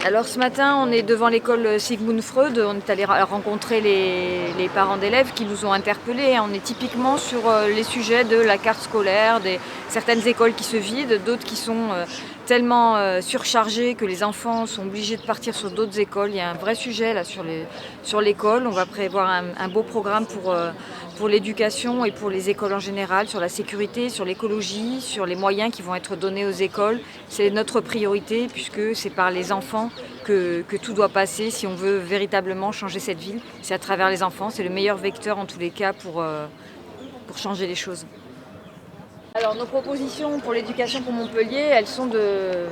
Alors ce matin, on est devant l'école Sigmund Freud, on est allé rencontrer les parents d'élèves qui nous ont interpellés. On est typiquement sur les sujets de la carte scolaire, certaines écoles qui se vident, d'autres qui sont tellement surchargées que les enfants sont obligés de partir sur d'autres écoles. Il y a un vrai sujet là sur l'école. On va prévoir un beau programme pour l'éducation et pour les écoles en général, sur la sécurité, sur l'écologie, sur les moyens qui vont être donnés aux écoles. C'est notre priorité puisque c'est par les enfants que tout doit passer si on veut véritablement changer cette ville. C'est à travers les enfants, c'est le meilleur vecteur en tous les cas pour changer les choses. Alors nos propositions pour l'éducation pour Montpellier, elles sont de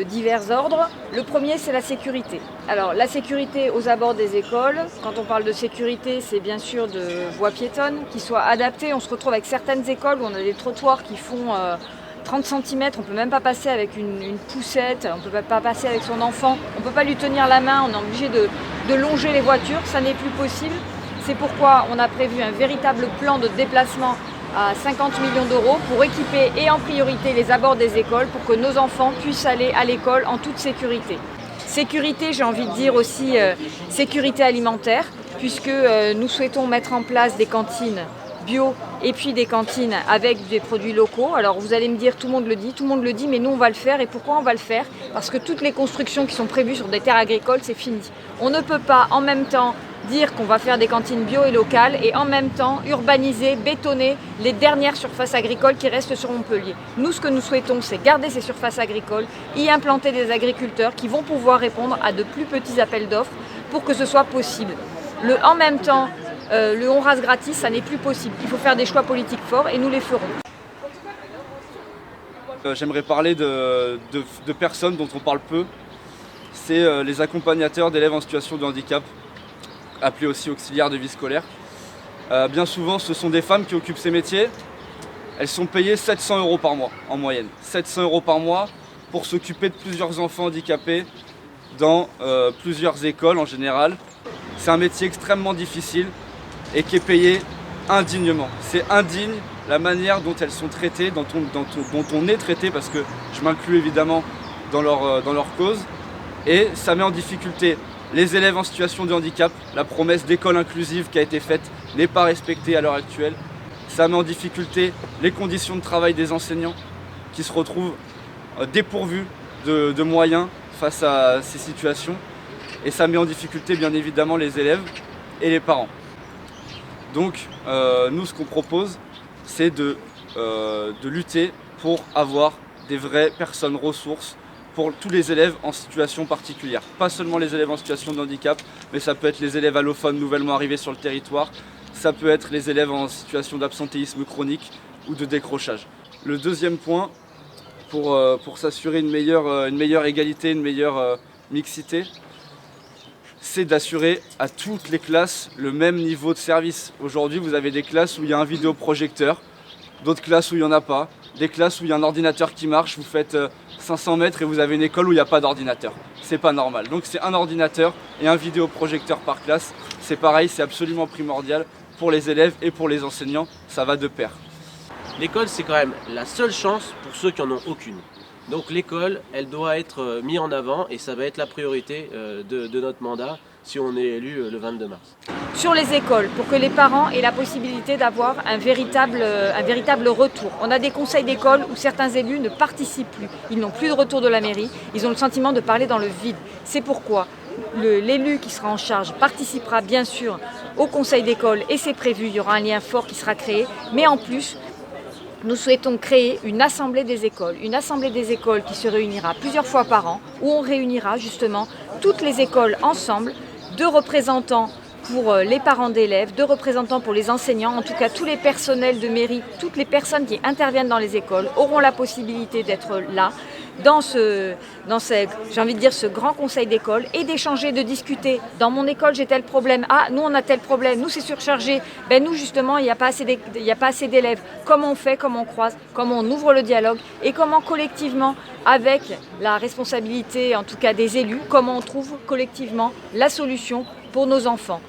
divers ordres. Le premier, c'est la sécurité. Alors la sécurité aux abords des écoles, quand on parle de sécurité, c'est bien sûr de voies piétonnes qui soient adaptées. On se retrouve avec certaines écoles où on a des trottoirs qui font 30 cm, on ne peut même pas passer avec une poussette, on ne peut pas passer avec son enfant, on ne peut pas lui tenir la main, on est obligé de longer les voitures, ça n'est plus possible. C'est pourquoi on a prévu un véritable plan de déplacement à 50 millions d'euros pour équiper et en priorité les abords des écoles pour que nos enfants puissent aller à l'école en toute sécurité. Sécurité, j'ai envie de dire aussi sécurité alimentaire, puisque nous souhaitons mettre en place des cantines bio et puis des cantines avec des produits locaux. Alors vous allez me dire, tout le monde le dit, mais nous on va le faire. Et pourquoi on va le faire? Parce que toutes les constructions qui sont prévues sur des terres agricoles, c'est fini. On ne peut pas en même temps dire qu'on va faire des cantines bio et locales et en même temps urbaniser, bétonner les dernières surfaces agricoles qui restent sur Montpellier. Nous, ce que nous souhaitons, c'est garder ces surfaces agricoles, y implanter des agriculteurs qui vont pouvoir répondre à de plus petits appels d'offres pour que ce soit possible. En même temps, le on rase gratis, ça n'est plus possible. Il faut faire des choix politiques forts et nous les ferons. J'aimerais parler de personnes dont on parle peu. C'est les accompagnateurs d'élèves en situation de handicap, appelés aussi auxiliaires de vie scolaire. Bien souvent, ce sont des femmes qui occupent ces métiers. Elles sont payées 700 € par mois en moyenne. 700 € par mois pour s'occuper de plusieurs enfants handicapés dans plusieurs écoles en général. C'est un métier extrêmement difficile et qui est payé indignement. C'est indigne la manière dont elles sont traitées, dont on est traité, parce que je m'inclus évidemment dans leur cause. Et ça met en difficulté les élèves en situation de handicap. La promesse d'école inclusive qui a été faite n'est pas respectée à l'heure actuelle. Ça met en difficulté les conditions de travail des enseignants qui se retrouvent dépourvus de moyens face à ces situations. Et ça met en difficulté bien évidemment les élèves et les parents. Donc nous, ce qu'on propose, c'est de lutter pour avoir des vraies personnes ressources pour tous les élèves en situation particulière. Pas seulement les élèves en situation de handicap, mais ça peut être les élèves allophones nouvellement arrivés sur le territoire, ça peut être les élèves en situation d'absentéisme chronique ou de décrochage. Le deuxième point, pour s'assurer une meilleure égalité, une meilleure mixité, c'est d'assurer à toutes les classes le même niveau de service. Aujourd'hui, vous avez des classes où il y a un vidéoprojecteur, d'autres classes où il n'y en a pas, des classes où il y a un ordinateur qui marche, vous faites 500 mètres et vous avez une école où il n'y a pas d'ordinateur. C'est pas normal. Donc c'est un ordinateur et un vidéoprojecteur par classe. C'est pareil, c'est absolument primordial pour les élèves et pour les enseignants, ça va de pair. L'école, c'est quand même la seule chance pour ceux qui n'en ont aucune. Donc l'école, elle doit être mise en avant et ça va être la priorité de notre mandat si on est élu le 22 mars. Sur les écoles, pour que les parents aient la possibilité d'avoir un véritable retour. On a des conseils d'école où certains élus ne participent plus. Ils n'ont plus de retour de la mairie, ils ont le sentiment de parler dans le vide. C'est pourquoi l'élu qui sera en charge participera bien sûr au conseil d'école et c'est prévu, il y aura un lien fort qui sera créé, mais en plus, nous souhaitons créer une assemblée des écoles qui se réunira plusieurs fois par an, où on réunira justement toutes les écoles ensemble, 2 représentants pour les parents d'élèves, 2 représentants pour les enseignants, en tout cas tous les personnels de mairie, toutes les personnes qui interviennent dans les écoles auront la possibilité d'être là, dans ce grand conseil d'école et d'échanger, de discuter. Dans mon école, j'ai tel problème. Ah, nous, on a tel problème. Nous, c'est surchargé. Ben, nous, justement, il n'y a pas assez d'élèves. Comment on fait, comment on croise, comment on ouvre le dialogue et comment collectivement, avec la responsabilité, en tout cas des élus, comment on trouve collectivement la solution pour nos enfants.